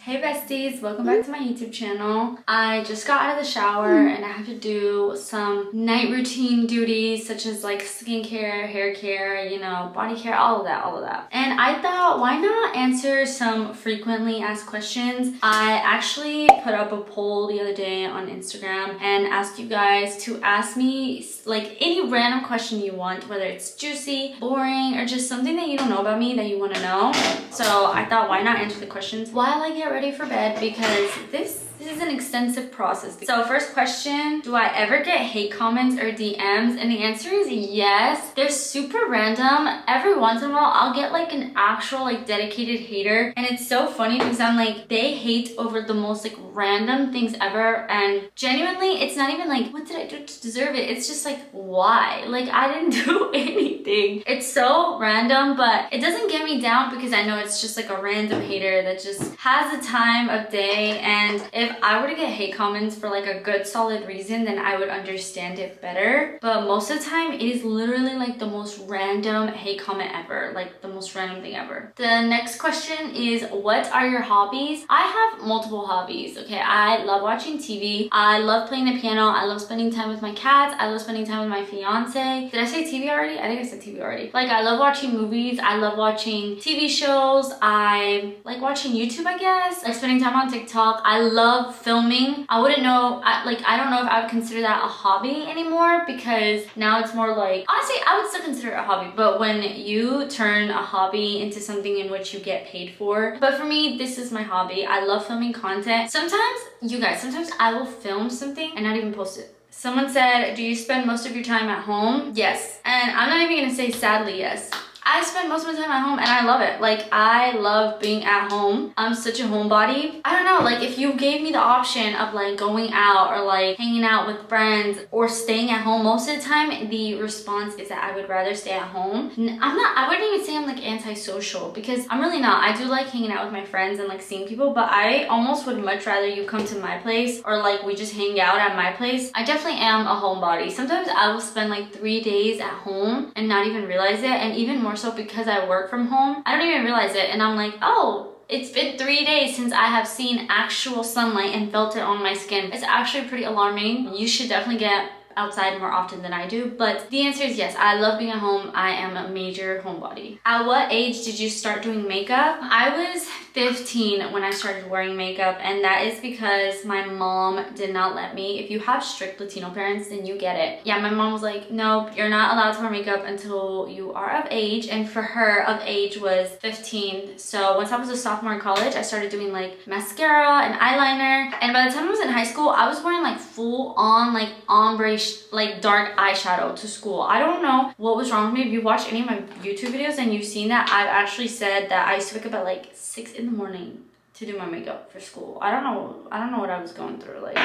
Hey besties, welcome back to my YouTube channel. I just got out of the shower and I have to do some night routine duties such as like skincare, hair care, you know, body care, all of that. And I thought, why not answer some frequently asked questions? I actually put up a poll the other day on Instagram and asked you guys to ask me like any random question you want, whether it's juicy, boring, or just something that you don't know about me that you want to know. So I thought, why not answer the questions while I get ready for bed, because this is an extensive process. So first question, do I ever get hate comments or DMs? And the answer is yes. They're super random. Every once in a while I'll get like an actual like dedicated hater, and it's so funny because I'm like, they hate over the most like random things ever, and genuinely it's not even like, what did I do to deserve it? It's just like, why? Like, I didn't do anything. It's so random, but it doesn't get me down because I know it's just like a random hater that just has a time of day. And if I were to get hate comments for like a good solid reason, then I would understand it better. But most of the time it is literally like the most random hate comment ever, like the most random thing ever. The next question is, what are your hobbies? I have multiple hobbies. Okay, I love watching TV, I love playing the piano, I love spending time with my cats, I love spending time with my fiance. Did I say TV already? I think I said TV already. Like, I love watching movies, I love watching TV shows, I like watching YouTube, I guess, like spending time on TikTok. I love filming. I wouldn't know, I don't know if I would consider that a hobby anymore, because now it's more like, honestly I would still consider it a hobby, but when you turn a hobby into something in which you get paid for. But for me, this is my hobby. I love filming content. Sometimes, you guys, sometimes I will film something and not even post it. Someone said, do you spend most of your time at home? Yes. And I'm not even gonna say sadly yes. I spend most of my time at home and I love it. Like, I love being at home. I'm such a homebody. I don't know, like if you gave me the option of like going out or like hanging out with friends or staying at home, most of the time the response is that I would rather stay at home. I wouldn't even say I'm like antisocial, because I'm really not. I do like hanging out with my friends and like seeing people, but I almost would much rather you come to my place or like we just hang out at my place. I definitely am a homebody. Sometimes I will spend like 3 days at home and not even realize it, and even more so because I work from home, I don't even realize it, and I'm like, oh, it's been 3 days since I have seen actual sunlight and felt it on my skin. It's actually pretty alarming. You should definitely get outside more often than I do. But the answer is yes, I love being at home. I am a major homebody. At what age did you start doing makeup? I was 15 when I started wearing makeup, and that is because my mom did not let me. If you have strict Latino parents, then you get it. Yeah, my mom was like, nope, you're not allowed to wear makeup until you are of age, and for her, of age was 15. So once I was a sophomore in college, I started doing like mascara and eyeliner, and by the time I was in high school, I was wearing like full on like ombre, like dark eyeshadow to school. I don't know what was wrong with me. If you watch any of my YouTube videos and you've seen that, I've actually said that I used to wake up at like 6 in the morning to do my makeup for school. I don't know what I was going through. Like,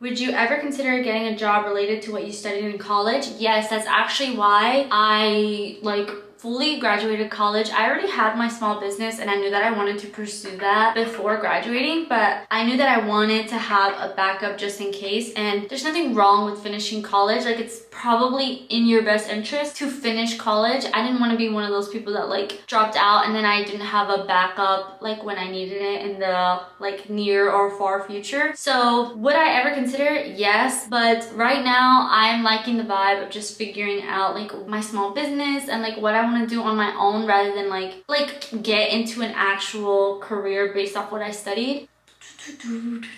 would you ever consider getting a job related to what you studied in college? Yes, that's actually why I like fully graduated college. I already had my small business and I knew that I wanted to pursue that before graduating, but I knew that I wanted to have a backup just in case. And there's nothing wrong with finishing college. Like, it's probably in your best interest to finish college. I didn't want to be one of those people that like dropped out and then I didn't have a backup like when I needed it in the like near or far future. So would I ever consider it? Yes, but right now I'm liking the vibe of just figuring out like my small business and like what I want to do on my own, rather than like get into an actual career based off what I studied.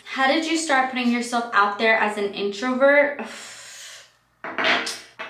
How did you start putting yourself out there as an introvert?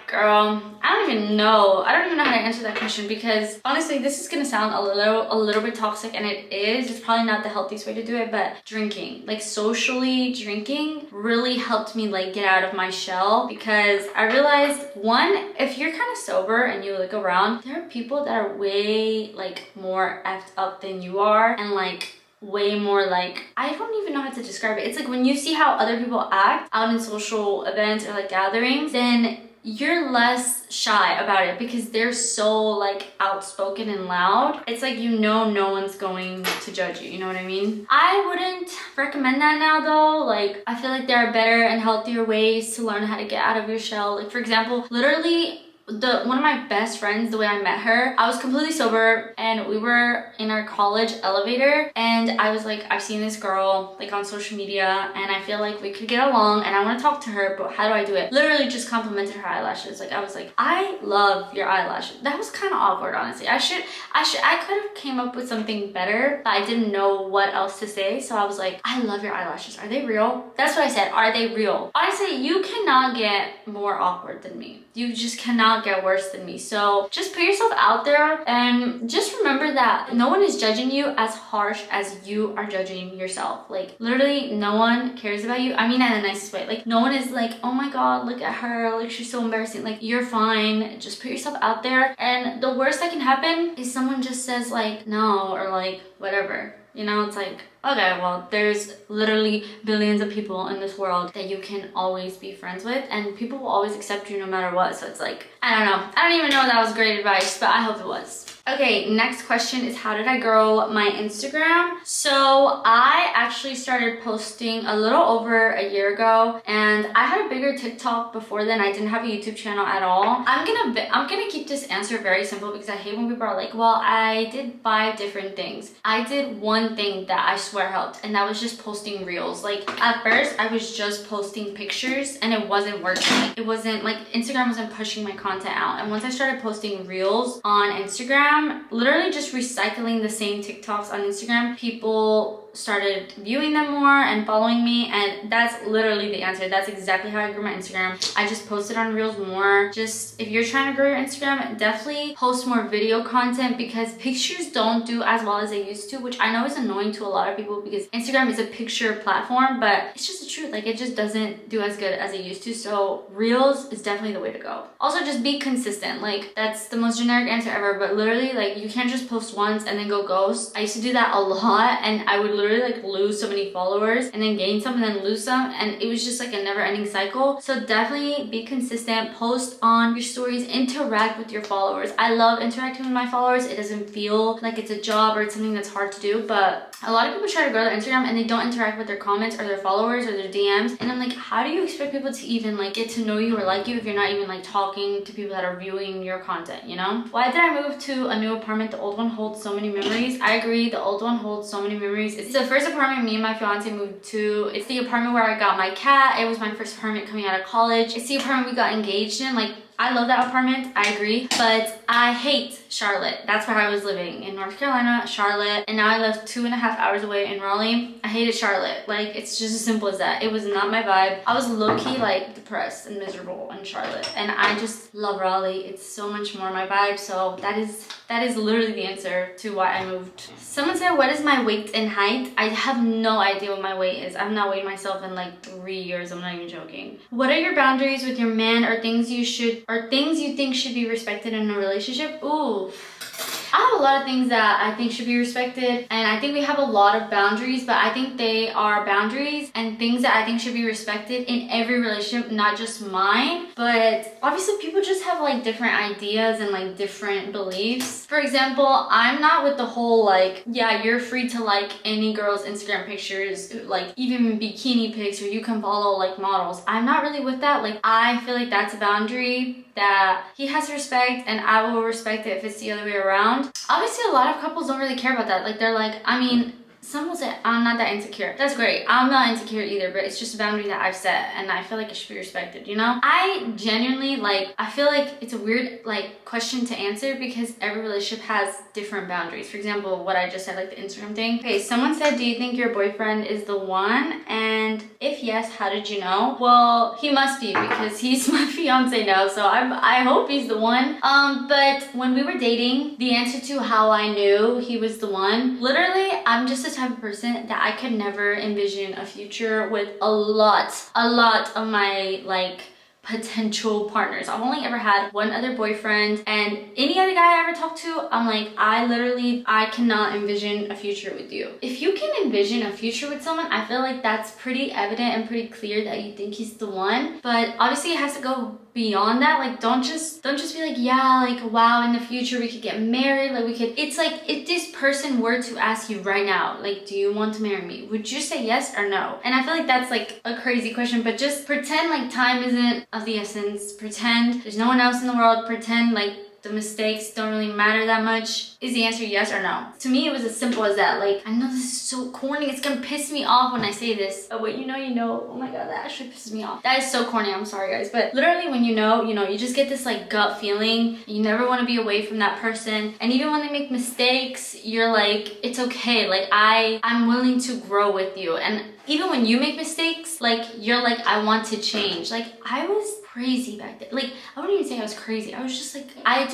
Girl, I don't even know how to answer that question, because honestly this is gonna sound a little bit toxic, and it is. It's probably not the healthiest way to do it, but drinking, like socially drinking, really helped me like get out of my shell, because I realized, one, if you're kind of sober and you look around, there are people that are way like more effed up than you are, and like way more like, I don't even know how to describe it. It's like when you see how other people act out in social events or like gatherings, then you're less shy about it because they're so like outspoken and loud. It's like, you know, no one's going to judge you, you know what I mean? I wouldn't recommend that now though. Like, I feel like there are better and healthier ways to learn how to get out of your shell. Like, for example, literally one of my best friends, the way I met her, I was completely sober and we were in our college elevator and I was like, I've seen this girl like on social media and I feel like we could get along and I want to talk to her, but how do I do it? Literally just complimented her eyelashes. Like I was like, I love your eyelashes. That was kind of awkward, honestly. I could have came up with something better, but I didn't know what else to say. So I was like, I love your eyelashes. Are they real? That's what I said. Are they real? Honestly, you cannot get more awkward than me. You just cannot get worse than me. So just put yourself out there and just remember that no one is judging you as harsh as you are judging yourself. Like literally no one cares about you. I mean, in the nicest way. Like no one is like, oh my God, look at her. Like she's so embarrassing. Like you're fine. Just put yourself out there. And the worst that can happen is someone just says like, no, or like whatever. You know, it's like, okay, well, there's literally billions of people in this world that you can always be friends with and people will always accept you no matter what. So it's like, I don't know. I don't even know if that was great advice, but I hope it was. Okay, next question is how did I grow my Instagram? So I actually started posting a little over a year ago and I had a bigger TikTok before then. I didn't have a YouTube channel at all. I'm gonna keep this answer very simple because I hate when people are like, well, I did 5 different things. I did one thing that I swear helped and that was just posting reels. Like at first I was just posting pictures and it wasn't working. It wasn't like Instagram wasn't pushing my content out. And once I started posting reels on Instagram, literally just recycling the same TikToks on Instagram, people started viewing them more and following me, and that's literally the answer. That's exactly how I grew my Instagram. I just posted on reels more. Just if you're trying to grow your Instagram, definitely post more video content because pictures don't do as well as they used to, which I know is annoying to a lot of people because Instagram is a picture platform, but it's just the truth. Like it just doesn't do as good as it used to. So reels is definitely the way to go. Also just be consistent. Like that's the most generic answer ever, but literally like you can't just post once and then go ghost. I used to do that a lot and I would literally like lose so many followers and then gain some and then lose some, and it was just like a never-ending cycle. So definitely be consistent, post on your stories, interact with your followers. I love interacting with my followers. It doesn't feel like it's a job or it's something that's hard to do, but a lot of people try to grow their Instagram and they don't interact with their comments or their followers or their DMs, and I'm like, how do you expect people to even like get to know you or like you if you're not even like talking to people that are viewing your content, you know? Why did I move to a new apartment? The old one holds so many memories. I agree, the old one holds so many memories. It's the first apartment me and my fiance moved to. It's the apartment where I got my cat. It was my first apartment coming out of college. It's the apartment we got engaged in. Like I love that apartment, I agree, but I hate Charlotte. That's where I was living, in North Carolina, Charlotte, and now I live 2.5 hours away in Raleigh. I hated Charlotte. Like, it's just as simple as that. It was not my vibe. I was low-key, like, depressed and miserable in Charlotte, and I just love Raleigh. It's so much more my vibe, so that is literally the answer to why I moved. Someone said, what is my weight and height? I have no idea what my weight is. I've not weighed myself in like 3 years. I'm not even joking. What are your boundaries with your man or things you think should be respected in a relationship? Ooh. I have a lot of things that I think should be respected, and I think we have a lot of boundaries, but I think they are boundaries and things that I think should be respected in every relationship, not just mine. But obviously people just have like different ideas and like different beliefs. For example, I'm not with the whole like, yeah, you're free to like any girl's Instagram pictures, like even bikini pics, or you can follow like models. I'm not really with that. Like I feel like that's a boundary that he has to respect, and I will respect it if it's the other way around. Obviously a lot of couples don't really care about that. Like they're like, I mean, some will say I'm not that insecure. That's great. I'm not insecure either, but it's just a boundary that I've set and I feel like it should be respected, you know? I genuinely like, I feel like it's a weird like question to answer because every relationship has different boundaries. For example, what I just said, like the Instagram thing. Okay, someone said, do you think your boyfriend is the one? And if yes, how did you know? Well, he must be because he's my fiance now, so I hope he's the one. But when we were dating, the answer to how I knew he was the one, literally, I'm just a type of person that I could never envision a future with a lot of my like potential partners. I've only ever had one other boyfriend, and any other guy I ever talked to, I'm like, I cannot envision a future with you. If you can envision a future with someone, I feel like that's pretty evident and pretty clear that you think he's the one. But obviously it has to go beyond that. Like don't just be like, yeah, like wow, in the future we could get married, like we could. It's like, if this person were to ask you right now, like, do you want to marry me, would you say yes or no? And I feel like that's like a crazy question, but just pretend like time isn't of the essence. Pretend there's no one else in the world. Pretend like the mistakes don't really matter that much. Is the answer yes or no? To me, it was as simple as that. Like, I know this is so corny. It's gonna piss me off when I say this. But what you know, you know. Oh my god, that actually pisses me off. That is so corny. I'm sorry, guys. But literally, when you know, you just get this like gut feeling. You never want to be away from that person. And even when they make mistakes, you're like, it's okay. Like, I'm willing to grow with you. And even when you make mistakes, like, you're like, I want to change. Like, I was crazy back then. Like, I wouldn't even say I was crazy. I was just like, I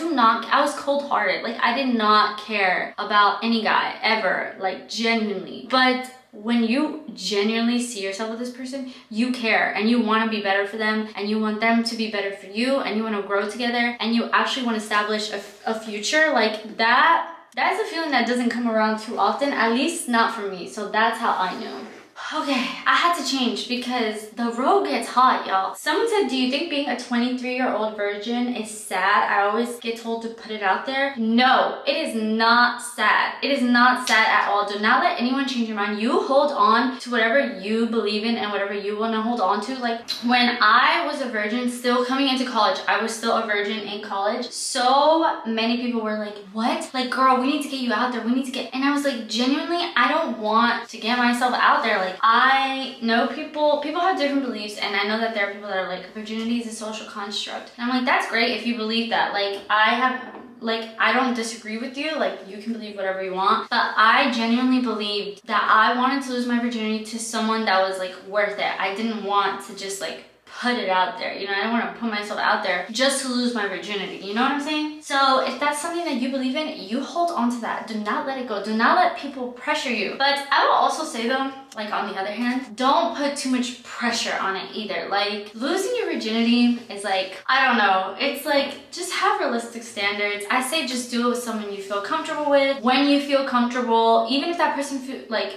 was cold-hearted. Like, I did not care about any guy ever, like, genuinely. But when you genuinely see yourself with this person, you care and you want to be better for them and you want them to be better for you and you want to grow together and you actually want to establish a future. Like, that's a feeling that doesn't come around too often, at least not for me. So that's how I knew. Okay, I had to change because the road gets hot, y'all. Someone said, do you think being a 23-year-old virgin is sad? I always get told to put it out there. No, it is not sad. It is not sad at all. Do not let anyone change your mind. You hold on to whatever you believe in and whatever you want to hold on to. Like, when I was a virgin, still coming into college, I was still a virgin in college. So many people were like, what? Like, girl, we need to get you out there. We need to get... And I was like, genuinely, I don't want to get myself out there. Like, I know people have different beliefs, and I know that there are people that are like, virginity is a social construct. And I'm like, that's great if you believe that. Like, I don't disagree with you. Like, you can believe whatever you want. But I genuinely believed that I wanted to lose my virginity to someone that was like worth it. I didn't want to just like put it out there. You know, I don't want to put myself out there just to lose my virginity. You know what I'm saying? So if that's something that you believe in, you hold on to that. Do not let it go. Do not let people pressure you. But I will also say though, like, on the other hand, don't put too much pressure on it either. Like, losing your virginity is like, I don't know. It's like, just have realistic standards. I say just do it with someone you feel comfortable with. When you feel comfortable, even if that person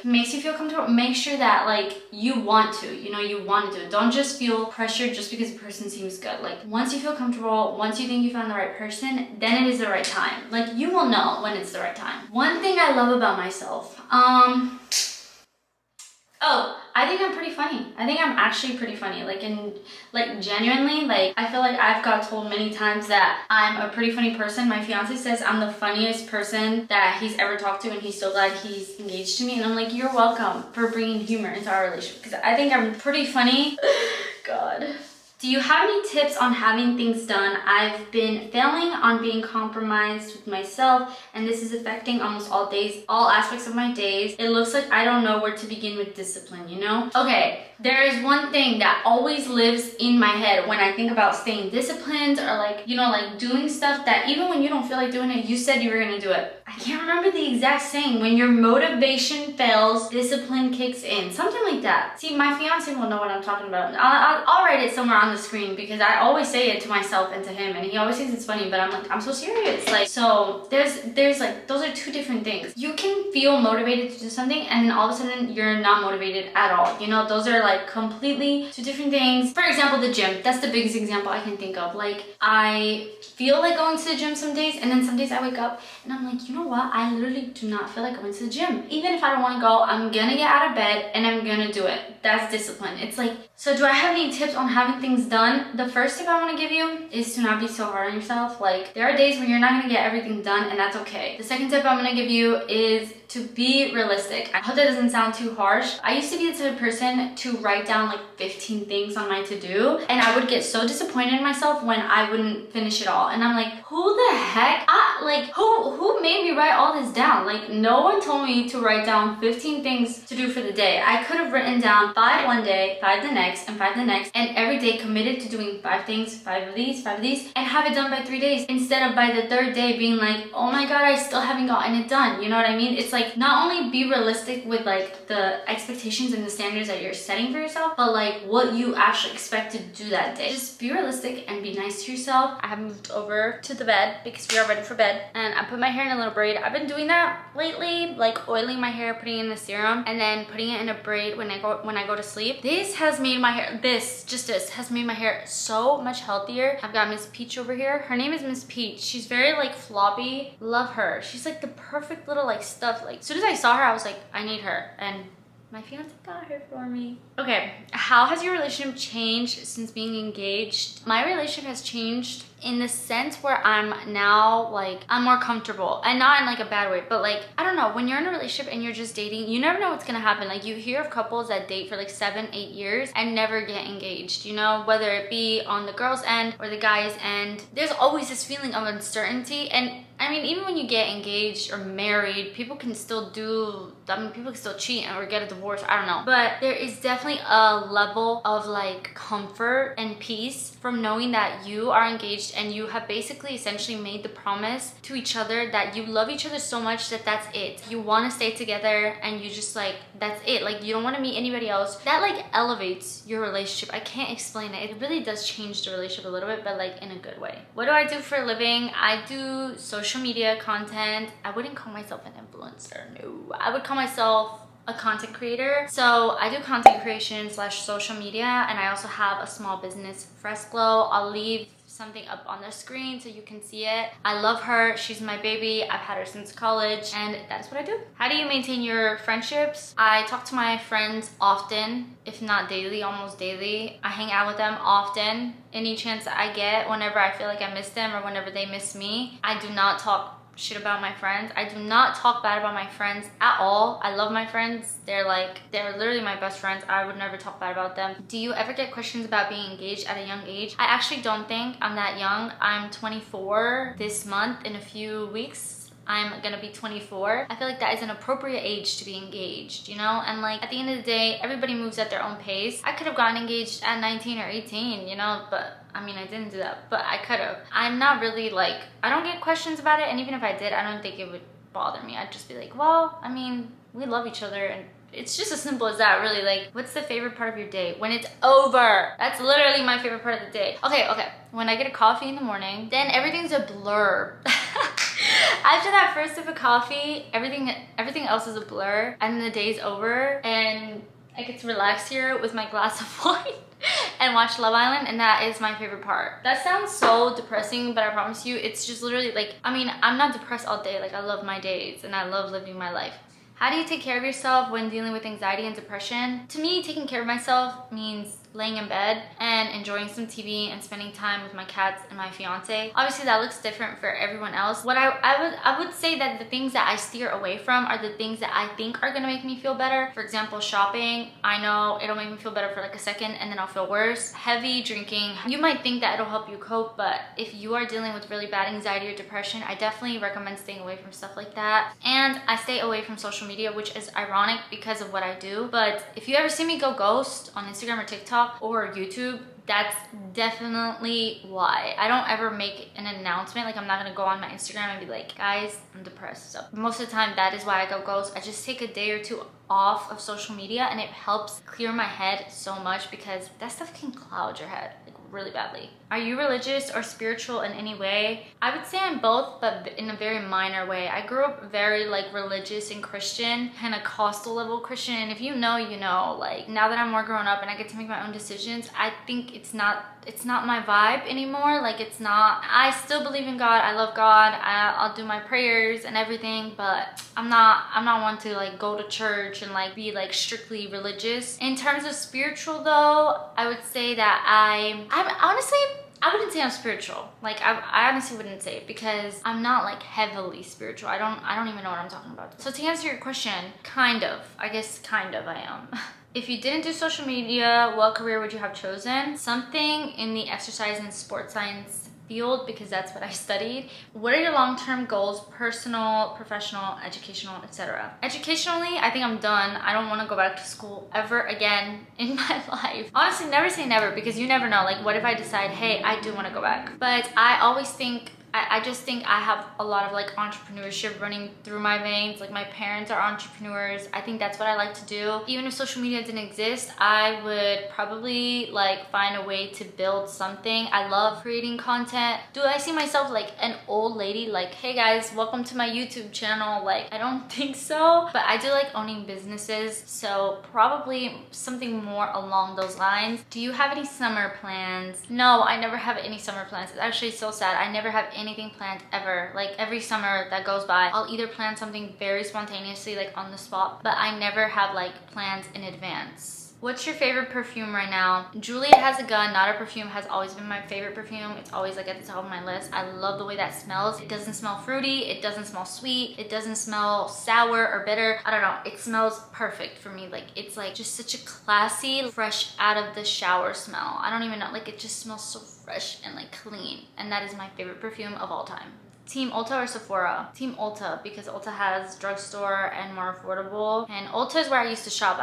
makes you feel comfortable, make sure that like you want to, you want to do it. Don't just feel pressured just because the person seems good. Like, once you feel comfortable, once you think you found the right person, then it is the right time. Like, you will know when it's the right time. One thing I love about myself, I think I'm pretty funny. I think I'm actually pretty funny. Like genuinely, like, I feel like I've got told many times that I'm a pretty funny person. My fiance says I'm the funniest person that he's ever talked to, and he's so glad he's engaged to me. And I'm like, you're welcome for bringing humor into our relationship, because I think I'm pretty funny. God. Do you have any tips on having things done? I've been failing on being compromised with myself, and this is affecting almost all aspects of my days. It looks like I don't know where to begin with discipline, you know? Okay, there is one thing that always lives in my head when I think about staying disciplined, or like, like doing stuff that even when you don't feel like doing it, you said you were gonna do it. I can't remember the exact saying. When your motivation fails, discipline kicks in. Something like that. See, my fiance will know what I'm talking about. I'll write it somewhere on the screen, because I always say it to myself and to him, and he always thinks it's funny, but I'm like, I'm so serious. Like, so there's like, those are two different things. You can feel motivated to do something, and then all of a sudden you're not motivated at all. Those are like completely two different things. For example, the gym. That's the biggest example I can think of. Like, I feel like going to the gym some days, and then some days I wake up and I'm like, you know what? I literally do not feel like going to the gym. Even if I don't want to go, I'm gonna get out of bed and I'm gonna do it. That's discipline. It's like, so do I have any tips on having things done? The first tip I want to give you is to not be so hard on yourself. Like, there are days when you're not gonna get everything done, and that's okay. The second tip I'm gonna give you is to be realistic. I hope that doesn't sound too harsh. I used to be the type of person to write down like 15 things on my to-do, and I would get so disappointed in myself when I wouldn't finish it all. And I'm like, who the heck? Who made me write all this down? Like, no one told me to write down 15 things to do for the day. I could have written down 5 one day, 5 the next, and 5 the next, and every day committed to doing 5 things, 5 of these, and have it done by 3 days, instead of by the 3rd day being like, oh my god, I still haven't gotten it done. You know what I mean? It's like, not only be realistic with like the expectations and the standards that you're setting for yourself, but like what you actually expect to do that day. Just be realistic and be nice to yourself. I have moved over to the bed because we are ready for bed, and I put my hair in a little braid. I've been doing that lately, like oiling my hair, putting in the serum, and then putting it in a braid when I go to sleep. This has made my hair, this has made made my hair so much healthier. I've got Miss Peach over here. Her name is Miss Peach. She's very like floppy. Love her. She's like the perfect little like stuff. Like as soon as I saw her, I was like, I need her. And my fiance got her for me. Okay, how has your relationship changed since being engaged? My relationship has changed in the sense where I'm now like, I'm more comfortable, and not in like a bad way, but like, I don't know, when you're in a relationship and you're just dating, you never know what's gonna happen. Like you hear of couples that date for like 7-8 years and never get engaged, you know, whether it be on the girl's end or the guy's end. There's always this feeling of uncertainty. And I mean, even when you get engaged or married, people can still people can still cheat or get a divorce, I don't know. But there is definitely a level of like comfort and peace from knowing that you are engaged and you have basically essentially made the promise to each other that you love each other so much that that's it. You want to stay together and you just like, that's it. Like you don't want to meet anybody else. That like elevates your relationship. I can't explain it. It really does change the relationship a little bit, but like in a good way. What do I do for a living? I do social media content. I wouldn't call myself an influencer. No, I would call myself a content creator. So I do content creation / social media, and I also have a small business, Fresglow. I'll leave something up on the screen so you can see it. I love her. She's my baby. I've had her since college, and that is what I do. How do you maintain your friendships? I talk to my friends often, if not daily, almost daily. I hang out with them often. Any chance that I get, whenever I feel like I miss them or whenever they miss me. I do not talk shit about my friends. I do not talk bad about my friends at all. I love my friends. They're literally my best friends. I would never talk bad about them. Do you ever get questions about being engaged at a young age? I actually don't think I'm that young. I'm 24 this month. In a few weeks, I'm gonna be 24. I feel like that is an appropriate age to be engaged, you know? And like at the end of the day, everybody moves at their own pace. I could have gotten engaged at 19 or 18, you know, but I mean, I didn't do that, but I could have. I'm not really like, I don't get questions about it, and even if I did, I don't think it would bother me. I'd just be like, well, I mean, we love each other, and it's just as simple as that, really. Like, what's the favorite part of your day? When it's over. That's literally my favorite part of the day. Okay. When I get a coffee in the morning, then everything's a blur. After that first sip of coffee, everything else is a blur, and then the day's over, and I get to relax here with my glass of wine and watch Love Island, and that is my favorite part. That sounds so depressing, but I promise you, it's just literally like, I mean, I'm not depressed all day. Like, I love my days and I love living my life. How do you take care of yourself when dealing with anxiety and depression? To me, taking care of myself means laying in bed and enjoying some TV and spending time with my cats and my fiance. Obviously, that looks different for everyone else. What I would say that the things that I steer away from are the things that I think are gonna make me feel better. For example, shopping. I know it'll make me feel better for like a second and then I'll feel worse. Heavy drinking. You might think that it'll help you cope, but if you are dealing with really bad anxiety or depression, I definitely recommend staying away from stuff like that. And I stay away from social media, which is ironic because of what I do. But if you ever see me go ghost on Instagram or TikTok or YouTube, that's definitely why. I don't ever make an announcement. Like, I'm not gonna go on my Instagram and be like, guys, I'm depressed. So most of the time, that is why I go ghost. I just take a day or two off of social media, and it helps clear my head so much because that stuff can cloud your head like really badly. Are you religious or spiritual in any way? I would say I'm both, but in a very minor way. I grew up very like religious and Christian, Pentecostal level Christian, and if you know, you know. Like, now that I'm more grown up and I get to make my own decisions, I think it's not my vibe anymore. Like, it's not. I still believe in God. I love God. I'll do my prayers and everything, but I'm not one to like go to church and like be like strictly religious. In terms of spiritual though, I would say that I'm honestly, I wouldn't say I'm spiritual. Like, I honestly wouldn't say it because I'm not like heavily spiritual. I don't even know what I'm talking about. So to answer your question, kind of. I guess kind of I am. If you didn't do social media, what career would you have chosen? Something in the exercise and sports science field, because that's what I studied. What are your long-term goals? Personal, professional, educational, etc. Educationally, I think I'm done. I don't want to go back to school ever again in my life. Honestly, never say never, because you never know. Like, what if I decide, hey, I do want to go back? But I always think I just think I have a lot of like entrepreneurship running through my veins. Like my parents are entrepreneurs. I think that's what I like to do. Even if social media didn't exist, I would probably like find a way to build something. I love creating content. Do I see myself like an old lady like, hey guys, welcome to my YouTube channel? Like, I don't think so, but I do like owning businesses, so probably something more along those lines. Do you have any summer plans? No, I never have any summer plans. It's actually so sad. I never have anything planned ever. Like every summer that goes by, I'll either plan something very spontaneously, like on the spot, but I never have like plans in advance. What's your favorite perfume right now? Juliet Has a Gun, Not a Perfume, has always been my favorite perfume. It's always like at the top of my list. I love the way that smells. It doesn't smell fruity. It doesn't smell sweet. It doesn't smell sour or bitter. I don't know. It smells perfect for me. Like it's like just such a classy, fresh out of the shower smell. I don't even know. Like it just smells so fresh and like clean. And that is my favorite perfume of all time. Team Ulta or Sephora? Team Ulta, because Ulta has drugstore and more affordable. And Ulta is where I used to shop.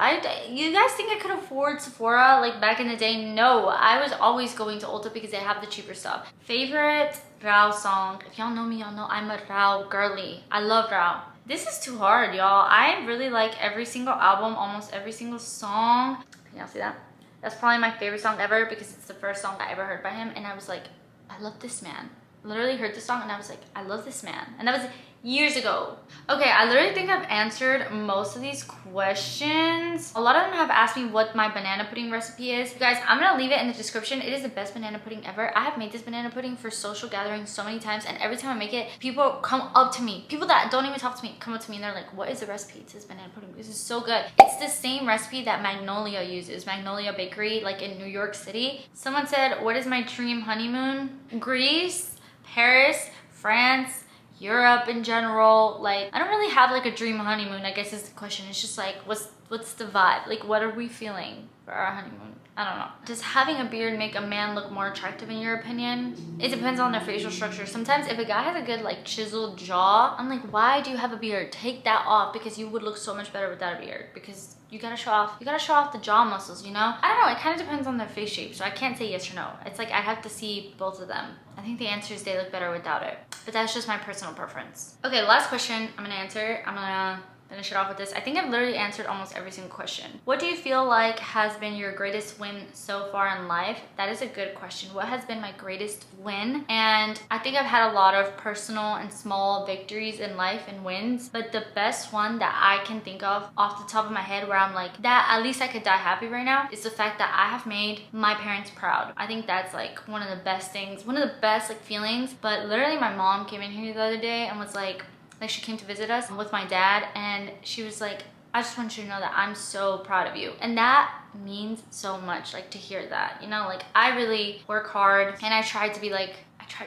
You guys think I could afford Sephora like back in the day? No, I was always going to Ulta because they have the cheaper stuff. Favorite Rao song? If y'all know me, y'all know I'm a Rao girly. I love Rao. This is too hard, y'all. I really like every single album, almost every single song. Can y'all see that? That's probably my favorite song ever because it's the first song I ever heard by him. And I was like, I love this man. Literally heard the song and I was like, I love this man. And that was years ago. Okay, I literally think I've answered most of these questions. A lot of them have asked me what my banana pudding recipe is. You guys, I'm gonna leave it in the description. It is the best banana pudding ever. I have made this banana pudding for social gatherings so many times, and every time I make it, people come up to me. People that don't even talk to me come up to me and they're like, what is the recipe? It says banana pudding. This is so good. It's the same recipe that Magnolia uses, Magnolia Bakery, like in New York City. Someone said, what is my dream honeymoon? Greece, Paris, France, Europe in general. Like, I don't really have like a dream honeymoon, I guess is the question. It's just like, what's the vibe? Like, what are we feeling for our honeymoon? I don't know. Does having a beard make a man look more attractive in your opinion? It depends on their facial structure. Sometimes if a guy has a good like chiseled jaw, I'm like, why do you have a beard? Take that off, because you would look so much better without a beard, because you gotta show off the jaw muscles, you know? I don't know, it kind of depends on their face shape, so I can't say yes or no. It's like I have to see both of them. I think the answer is they look better without it, but that's just my personal preference. Okay, last question I'm gonna answer. I'm gonna finish it off with this. I think I've literally answered almost every single question. What do you feel like has been your greatest win so far in life? That is a good question. What has been my greatest win? And I think I've had a lot of personal and small victories in life and wins, but the best one that I can think of off the top of my head where I'm like, that at least I could die happy right now, is the fact that I have made my parents proud. I think that's like one of the best things, one of the best like feelings. But literally my mom came in here the other day and was like she came to visit us with my dad, and she was like, I just want you to know that I'm so proud of you. And that means so much, like to hear that, you know? Like I really work hard and I try to be a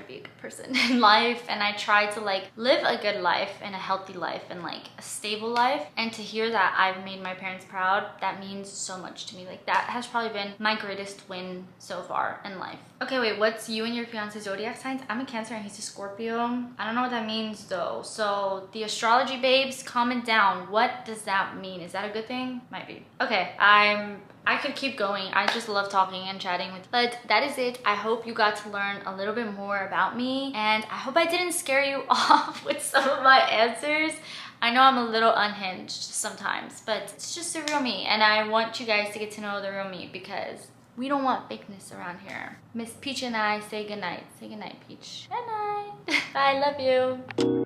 good person in life, and I try to like live a good life and a healthy life and like a stable life. And to hear that I've made my parents proud, that means so much to me. Like that has probably been my greatest win so far in life. Okay, wait, what's you and your fiance's zodiac signs? I'm a Cancer and he's a Scorpio. I don't know what that means though. So the astrology babes, comment down. What does that mean? Is that a good thing? Might be. Okay, I could keep going. I just love talking and chatting with you. But that is it. I hope you got to learn a little bit more about me, and I hope I didn't scare you off with some of my answers. I know I'm a little unhinged sometimes, but it's just the real me, and I want you guys to get to know the real me because we don't want fakeness around here. Miss Peach and I say goodnight. Say goodnight, Peach. Good night. Bye, love you.